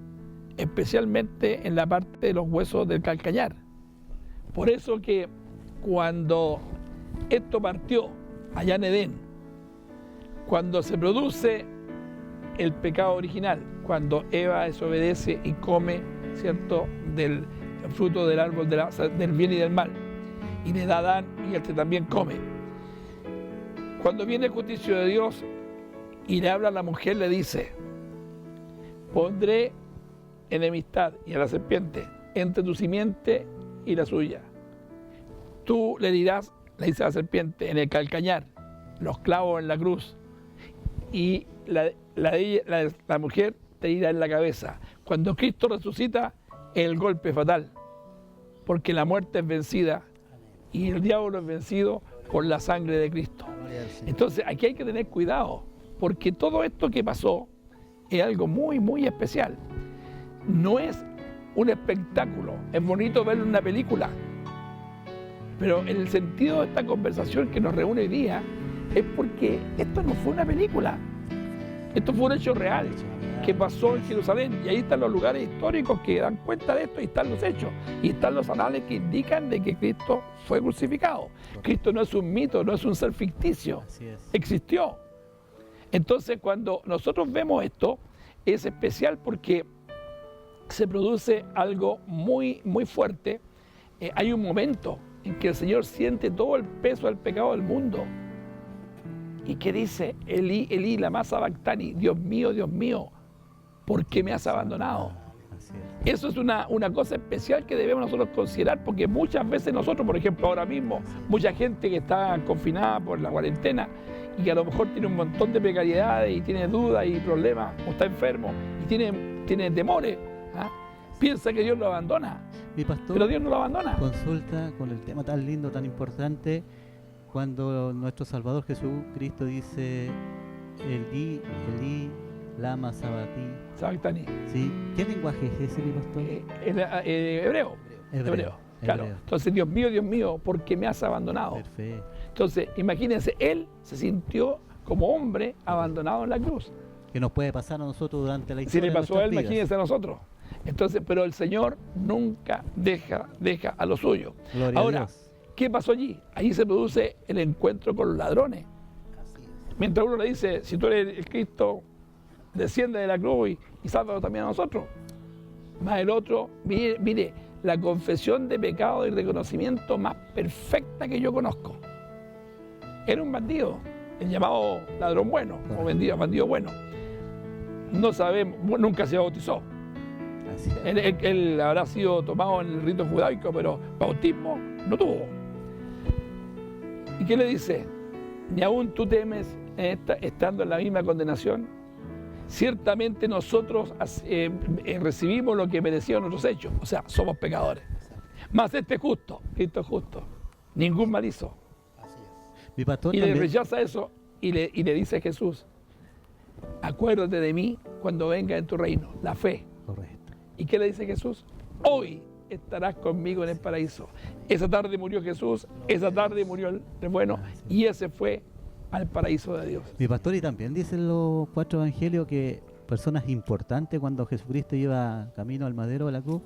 especialmente en la parte de los huesos del calcañar. Por eso que cuando esto partió allá en Edén, cuando se produce el pecado original, cuando Eva desobedece y come, ¿cierto?, del fruto del árbol del bien y del mal, y le da a Adán, y él también come. Cuando viene el juicio de Dios y le habla a la mujer, le dice: pondré enemistad, y a la serpiente, entre tu simiente y la suya. Tú le dirás, le dice a la serpiente, en el calcañar, los clavos en la cruz, y la mujer te irá en la cabeza. Cuando Cristo resucita, el golpe fatal, porque la muerte es vencida y el diablo es vencido por la sangre de Cristo. Entonces aquí hay que tener cuidado, porque todo esto que pasó es algo muy, muy especial. No es un espectáculo, es bonito verlo en una película, pero en el sentido de esta conversación que nos reúne hoy día, es porque esto no fue una película, esto fue un hecho real que pasó en Jerusalén, y ahí están los lugares históricos que dan cuenta de esto, y están los hechos, y están los anales que indican de que Cristo fue crucificado. Cristo no es un mito, no es un ser ficticio, existió. Entonces, cuando nosotros vemos esto, es especial porque se produce algo muy, muy fuerte. Hay un momento en que el Señor siente todo el peso del pecado del mundo, y que dice: Elí, Elí, lama sabactani, Dios mío, ¿por qué me has abandonado? Eso es una cosa especial que debemos nosotros considerar, porque muchas veces nosotros, por ejemplo, ahora mismo, mucha gente que está confinada por la cuarentena y que a lo mejor tiene un montón de precariedades y tiene dudas y problemas, o está enfermo y tiene temores, ¿ah?, piensa que Dios lo abandona. Mi pastor, pero Dios no lo abandona. consulta con el tema tan lindo, tan importante, cuando nuestro Salvador Jesucristo dice Elí, Elí, lama sabati. Sabactani. ¿Sí? ¿Qué lenguaje es ese, mi pastor? Hebreo. Hebreo. Claro. Hebreo. Entonces, Dios mío, ¿por qué me has abandonado? Perfecto. Entonces, imagínense, él se sintió como hombre abandonado en la cruz. Que nos puede pasar a nosotros durante la Si historia le de pasó a él, nuestras vidas. imagínense a nosotros. Entonces, pero el Señor nunca deja a lo suyo. Gloria a Ahora, Dios. ¿qué pasó allí? Allí se produce el encuentro con los ladrones. Mientras uno le dice, si tú eres el Cristo, desciende de la cruz y sálvanos también a nosotros. Más el otro, mire, la confesión de pecado y reconocimiento más perfecta que yo conozco. Era un bandido, el llamado ladrón bueno, o bandido bueno. No sabemos, nunca se bautizó. Así es. Él habrá sido tomado en el rito judaico, pero bautismo no tuvo. ¿Y qué le dice? Ni aún tú temes estando en la misma condenación. Ciertamente nosotros recibimos lo que merecían nuestros hechos, o sea, somos pecadores. Mas este es justo, Cristo es justo, ningún mal hizo. Mi pastor Y le también. rechaza eso y le dice a Jesús, acuérdate de mí cuando venga en tu reino, la fe. Correcto. ¿Y qué le dice Jesús? Hoy estarás conmigo en el paraíso. Esa tarde murió Jesús, esa tarde murió el bueno, y ese fue al paraíso de Dios. Mi pastor, y también dicen los 4 evangelios que personas importantes, cuando Jesucristo iba camino al madero de la cruz,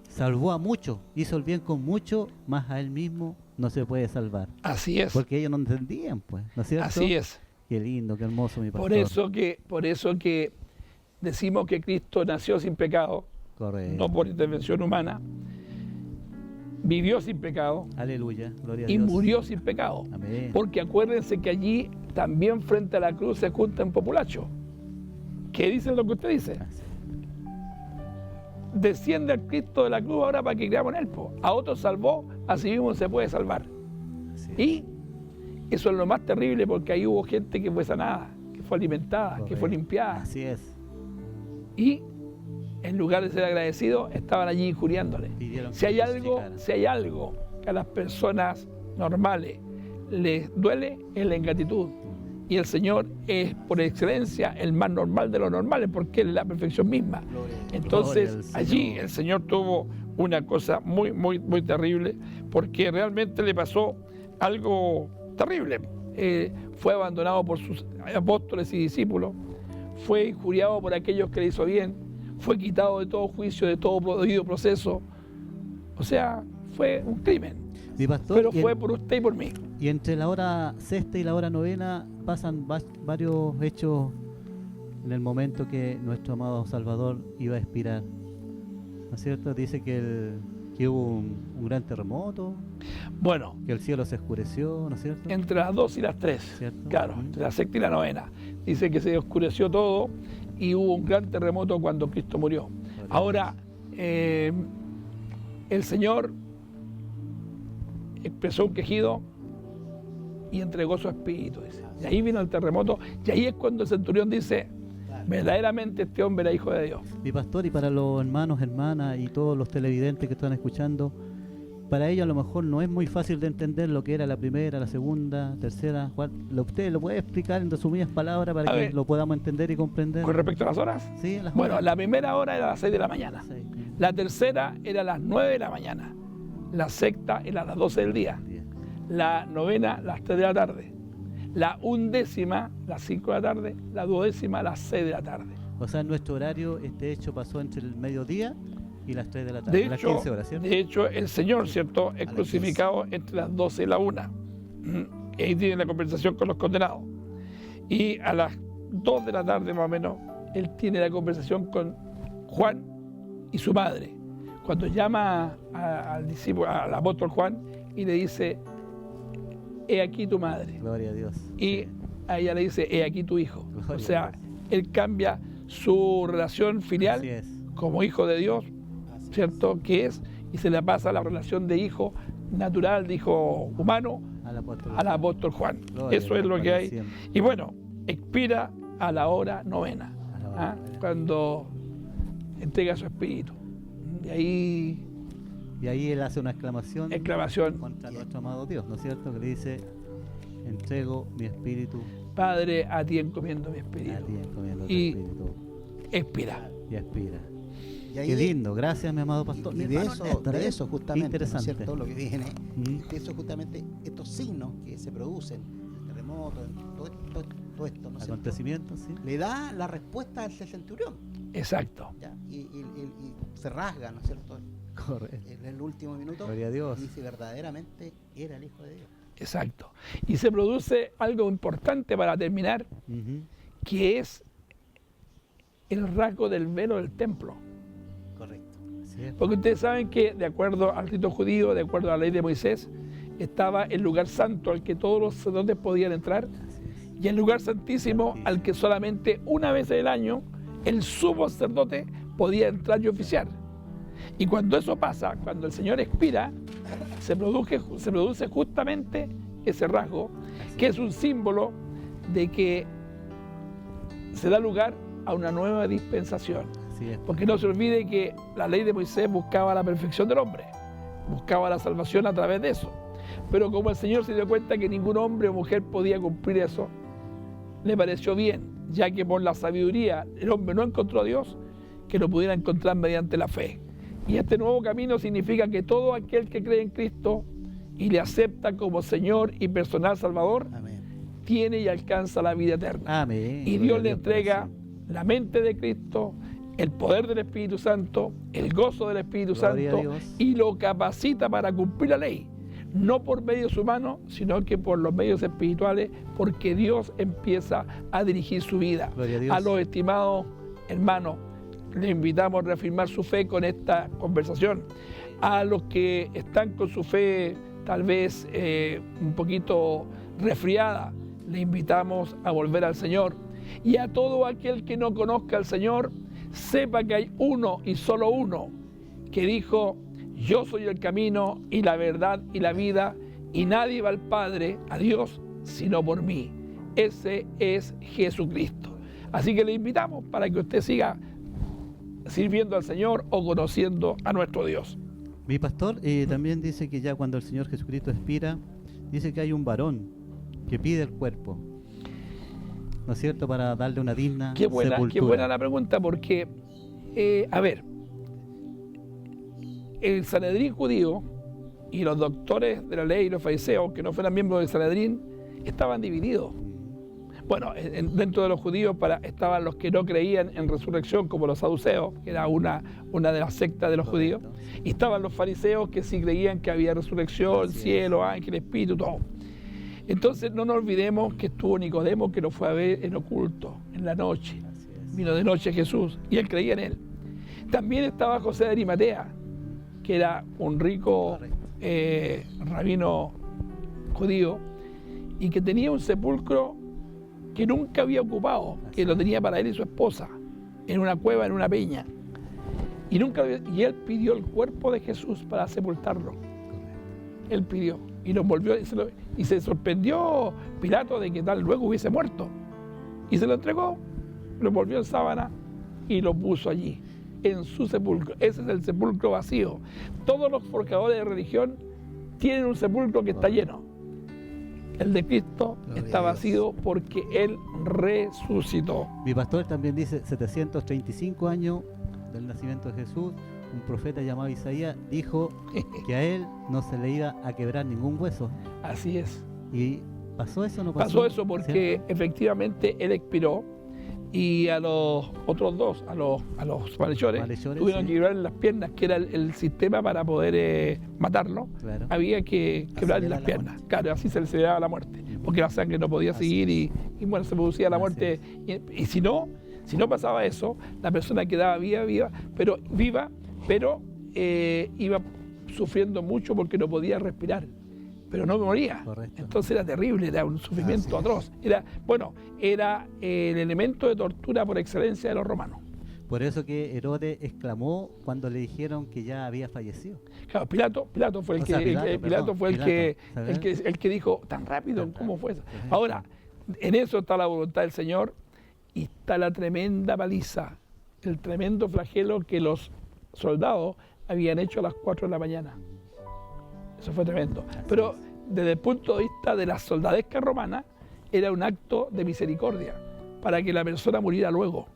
salvó a muchos, hizo el bien con muchos, más a él mismo no se puede salvar. Así es, Porque ellos no entendían, pues, ¿no es cierto? así es. Qué lindo, qué hermoso, mi pastor. Por eso que decimos que Cristo nació sin pecado, Correcto. no por intervención humana, vivió sin pecado Aleluya, gloria a y Dios. murió sin pecado. Amén. Porque acuérdense que allí también frente a la cruz se juntan populachos. ¿Qué dicen lo que usted dice? Así. Desciende el Cristo de la cruz ahora para que creamos en él. Po. A otros salvó, así mismo se puede salvar. Así es. Y eso es lo más terrible porque ahí hubo gente que fue sanada, que fue alimentada, que fue Correcto. limpiada. Así es. Y en lugar de ser agradecidos, estaban allí injuriándole. Pidieron Si que hay lo algo, crucificaran. si hay algo que a las personas normales les duele, es la ingratitud. Y el Señor es por excelencia el más normal de los normales, porque Él es la perfección misma. Entonces, Gloria al allí Señor. el Señor tuvo una cosa muy, muy, muy terrible, porque realmente le pasó algo terrible. Fue abandonado por sus apóstoles y discípulos, fue injuriado por aquellos que le hizo bien, fue quitado de todo juicio, de todo debido proceso. O sea, fue un crimen, Mi pastor, pero fue por usted y por mí. y entre la hora sexta y la hora novena pasan varios hechos en el momento que nuestro amado Salvador iba a expirar. ¿No es cierto? Dice que hubo un gran terremoto, Bueno, que el cielo se oscureció, ¿no es cierto? entre las 2 y las 3, ¿Cierto? claro, entre la sexta y la novena. Dice que se oscureció todo y hubo un gran terremoto cuando Cristo murió. Ahora, el Señor expresó un quejido y entregó su espíritu, dice. Y ahí vino el terremoto, y ahí es cuando el centurión dice, verdaderamente este hombre era hijo de Dios. Mi pastor, y para los hermanos, hermanas y todos los televidentes que están escuchando, para ellos a lo mejor no es muy fácil de entender lo que era la primera, la segunda, tercera, cuarta. ¿Usted lo puede explicar en resumidas palabras para A que ver. lo podamos entender y comprender? Con respecto a las horas, Sí, las bueno, horas. la primera hora era a las 6 de la mañana, Sí. la tercera era a las 9 de la mañana, la sexta era a las 12 del día, Bien. la novena a las 3 de la tarde, la undécima a las 5 de la tarde, la duodécima a las 6 de la tarde. O sea, en nuestro horario este hecho pasó entre el mediodía y las 3 de la tarde, De las hecho, 15 horas, ¿cierto? de hecho, el Señor, ¿cierto?, es las crucificado entre las 12 y la 1. Y ahí tiene la conversación con los condenados. Y a las 2 de la tarde, más o menos, él tiene la conversación con Juan y su madre. Cuando llama al discípulo, al apóstol Juan, y le dice, he aquí tu madre. Gloria a Dios. Y Sí. a ella le dice, he aquí tu hijo. Gloria O sea, a Dios. él cambia su relación filial Así es. como hijo de Dios, ¿cierto? Que es, y se le pasa la relación de hijo natural, de hijo humano, al apóstol Juan. Gloria Eso a es Dios lo que para hay. siempre. Y bueno, expira a la hora novena, A la hora novena. cuando entrega su espíritu. Y ahí Y ahí él hace una exclamación contra nuestro amado Dios, ¿no es cierto? Que le dice, entrego mi espíritu. Padre, a ti encomiendo mi espíritu. A ti encomiendo tu Y espíritu. expira. Y expira. Y ahí, Qué lindo, gracias mi amado pastor. y de eso justamente, ¿no es interesante. cierto? Lo que viene, de eso justamente, estos signos que se producen, el terremoto, todo esto, ¿no es cierto? Acontecimientos, sí. Le da la respuesta al centurión, Exacto. ¿ya? Y se rasga, ¿no es cierto? Correcto. En el último minuto, Gloria a Dios. y dice verdaderamente era el Hijo de Dios. Exacto. Y se produce algo importante para terminar, Ujú. que es el rasgo del velo del templo. Correcto. Así es. Porque ustedes saben que, de acuerdo al rito judío, de acuerdo a la ley de Moisés, estaba el lugar santo al que todos los sacerdotes podían entrar, Así es. y el lugar santísimo al que solamente una vez en el año el sumo sacerdote podía entrar y oficiar. Y cuando eso pasa, cuando el Señor expira, se produce justamente ese rasgo, que es un símbolo de que se da lugar a una nueva dispensación. Así es. Porque no se olvide que la ley de Moisés buscaba la perfección del hombre, buscaba la salvación a través de eso. Pero como el Señor se dio cuenta que ningún hombre o mujer podía cumplir eso, le pareció bien, ya que por la sabiduría el hombre no encontró a Dios, que lo pudiera encontrar mediante la fe. Y este nuevo camino significa que todo aquel que cree en Cristo y le acepta como Señor y personal Salvador, Amén. tiene y alcanza la vida eterna. Amén. Y Gloria Dios a le por entrega eso. la mente de Cristo, el poder del Espíritu Santo, el gozo del Espíritu Gloria a Santo, Dios. y lo capacita para cumplir la ley. No por medios humanos, sino que por los medios espirituales, porque Dios empieza a dirigir su vida. Gloria a Dios. A los estimados hermanos, les invitamos a reafirmar su fe con esta conversación. A los que están con su fe tal vez un poquito resfriada, le invitamos a volver al Señor. Y a todo aquel que no conozca al Señor, sepa que hay uno y solo uno que dijo: yo soy el camino y la verdad y la vida, y nadie va al Padre, a Dios, sino por mí. Ese es Jesucristo. Así que le invitamos para que usted siga sirviendo al Señor o conociendo a nuestro Dios. Mi pastor también dice que ya cuando el Señor Jesucristo expira, dice que hay un varón que pide el cuerpo, ¿no es cierto?, para darle una digna Qué buena sepultura. la pregunta, porque, a ver, el Sanedrín judío y los doctores de la ley y los fariseos, que no fueran miembros del Sanedrín, estaban divididos. Bueno, dentro de los judíos estaban los que no creían en resurrección, como los saduceos, que era una de las sectas de los judíos, y estaban los fariseos que sí creían que había resurrección, cielo, ángel, espíritu, todo. Entonces no nos olvidemos que estuvo Nicodemo, que lo fue a ver en oculto, en la noche. Así es. Vino de noche Jesús y él creía en él. También estaba José de Arimatea, que era un rico rabino judío y que tenía un sepulcro que nunca había ocupado, que lo tenía para él y su esposa, en una cueva, en una peña. Y él pidió el cuerpo de Jesús para sepultarlo. Él pidió y lo envolvió y se sorprendió Pilato de que tal luego hubiese muerto. Y se lo entregó, lo envolvió en sábana y lo puso allí, en su sepulcro. Ese es el sepulcro vacío. Todos los forjadores de religión tienen un sepulcro que está lleno. El de Cristo está vacío porque Él resucitó. Mi pastor también dice 735 años del nacimiento de Jesús. Un profeta llamado Isaías dijo que a él no se le iba a quebrar ningún hueso. Así es. ¿Y pasó eso o no pasó? Pasó eso porque ¿cierto? efectivamente Él expiró y a los otros dos, a los malhechores, tuvieron que quebrarle las piernas, que era el sistema para poder matarlo. Claro. Había que quebrarle las piernas. Claro, así se le celebraba la muerte, porque la sangre no podía seguir y bueno, se producía la muerte. Y si no pasaba eso, la persona quedaba viva, pero iba sufriendo mucho porque no podía respirar, pero no moría. Correcto. Entonces era terrible, era un sufrimiento atroz. Era el elemento de tortura por excelencia de los romanos. Por eso que Herodes exclamó cuando le dijeron que ya había fallecido. Claro, Pilato fue el que dijo tan rápido, ¿cómo fue eso? Ahora, en eso está la voluntad del Señor y está la tremenda paliza, el tremendo flagelo que los soldados habían hecho a las 4 de la mañana. Eso fue tremendo. Pero desde el punto de vista de la soldadesca romana, era un acto de misericordia para que la persona muriera luego.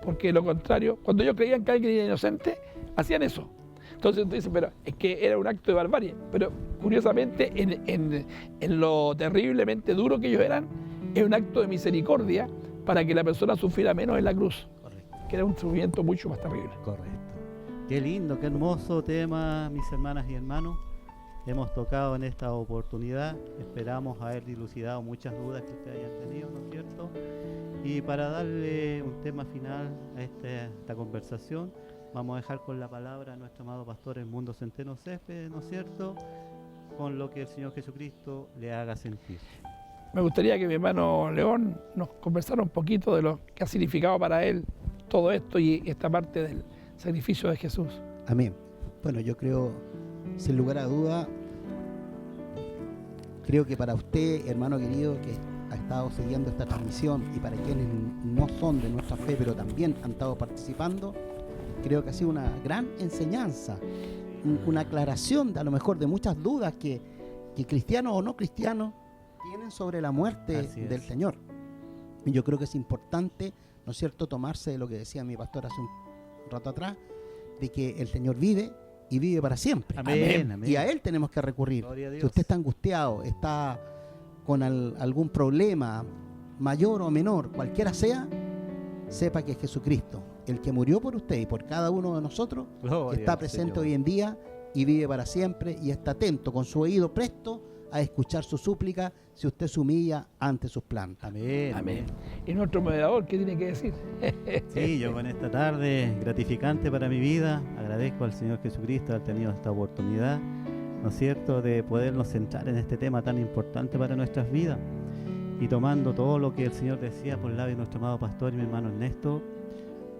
Porque de lo contrario, cuando ellos creían que alguien era inocente, hacían eso. Entonces tú dices, pero es que era un acto de barbarie. Pero curiosamente, en lo terriblemente duro que ellos eran, es un acto de misericordia para que la persona sufriera menos en la cruz. Correcto. Que era un sufrimiento mucho más terrible. Correcto. Qué lindo, qué hermoso tema, mis hermanas y hermanos. Hemos tocado en esta oportunidad. Esperamos haber dilucidado muchas dudas que ustedes hayan tenido, ¿no es cierto? Y para darle un tema final a esta conversación, vamos a dejar con la palabra a nuestro amado pastor Edmundo Centeno Céspedes, ¿no es cierto?, con lo que el Señor Jesucristo le haga sentir. Me gustaría que mi hermano León nos conversara un poquito de lo que ha significado para él todo esto y esta parte del sacrificio de Jesús. Amén. Bueno, yo creo, sin lugar a duda, creo que para usted, hermano querido, que ha estado siguiendo esta transmisión, y para quienes no son de nuestra fe, pero también han estado participando, creo que ha sido una gran enseñanza, una aclaración de a lo mejor de muchas dudas que cristianos o no cristianos tienen sobre la muerte del Señor. Y yo creo que es importante, ¿no es cierto?, tomarse de lo que decía mi pastor hace un rato atrás, de que el Señor vive y vive para siempre. Amén, amén. Y a Él tenemos que recurrir. Si usted está angustiado, está con algún problema mayor o menor, cualquiera sea, sepa que es Jesucristo, el que murió por usted y por cada uno de nosotros, está presente hoy en día y vive para siempre, y está atento, con su oído presto a escuchar su súplica si usted se humilla ante sus plantas. Amén, Amén. ¿Y nuestro moderador qué tiene que decir? Sí, yo con esta tarde gratificante para mi vida, agradezco al Señor Jesucristo haber tenido esta oportunidad, ¿no es cierto?, de podernos centrar en este tema tan importante para nuestras vidas. Y tomando todo lo que el Señor decía por labio de nuestro amado pastor y mi hermano Ernesto,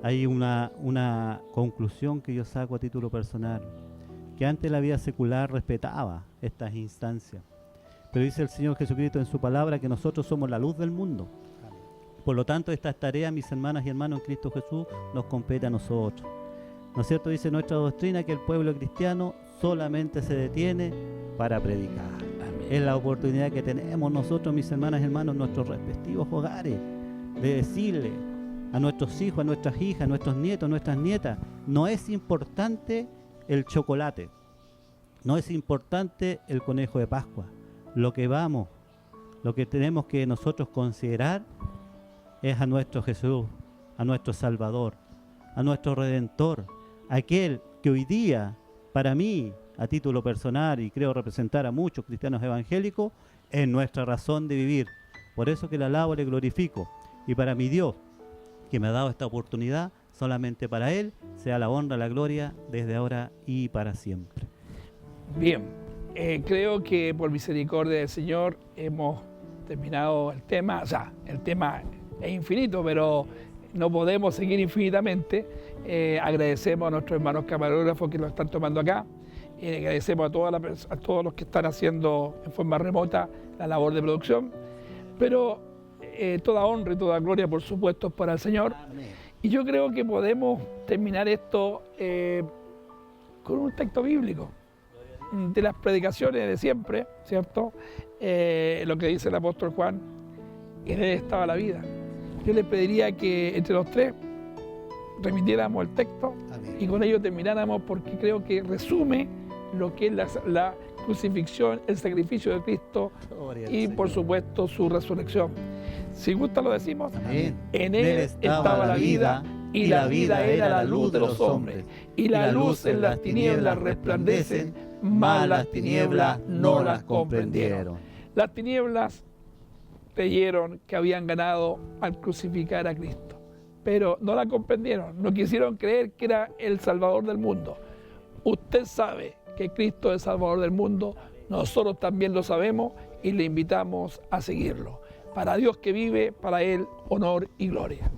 hay una conclusión que yo saco a título personal, que antes la vida secular respetaba estas instancias, pero dice el Señor Jesucristo en su palabra que nosotros somos la luz del mundo. Por lo tanto, estas tareas, mis hermanas y hermanos en Cristo Jesús, nos compete a nosotros, ¿no es cierto? Dice nuestra doctrina que el pueblo cristiano solamente se detiene para predicar. Amén. Es la oportunidad que tenemos nosotros, mis hermanas y hermanos, en nuestros respectivos hogares, de decirle a nuestros hijos, a nuestras hijas, a nuestros nietos, a nuestras nietas, no es importante el chocolate, no es importante el conejo de Pascua. Lo que tenemos que nosotros considerar es a nuestro Jesús, a nuestro Salvador, a nuestro Redentor, aquel que hoy día, para mí, a título personal, y creo representar a muchos cristianos evangélicos, es nuestra razón de vivir. Por eso que le alabo, le glorifico. Y para mi Dios, que me ha dado esta oportunidad, solamente para Él sea la honra, la gloria, desde ahora y para siempre. Bien, creo que por misericordia del Señor hemos terminado el tema. O sea, el tema es infinito, pero no podemos seguir infinitamente. Agradecemos a nuestros hermanos camarógrafos que lo están tomando acá. Agradecemos a todos los que están haciendo en forma remota la labor de producción. Pero toda honra y toda gloria, por supuesto, es para el Señor. Amén. Y yo creo que podemos terminar esto con un texto bíblico, de las predicaciones de siempre, ¿cierto? Lo que dice el apóstol Juan, en él estaba la vida. Yo les pediría que entre los tres repitiéramos el texto. Amén. Y con ello termináramos, porque creo que resume lo que es la crucifixión, el sacrificio de Cristo y, por supuesto, su resurrección. Si gusta lo decimos. Amén. En él estaba la vida, y la vida era la luz de los hombres. Y la luz en las tinieblas resplandecen, mas las tinieblas no las comprendieron. Las tinieblas creyeron que habían ganado al crucificar a Cristo, pero no la comprendieron, no quisieron creer que era el Salvador del mundo. Usted sabe que Cristo es el Salvador del mundo, nosotros también lo sabemos y le invitamos a seguirlo. Para Dios que vive, para Él honor y gloria.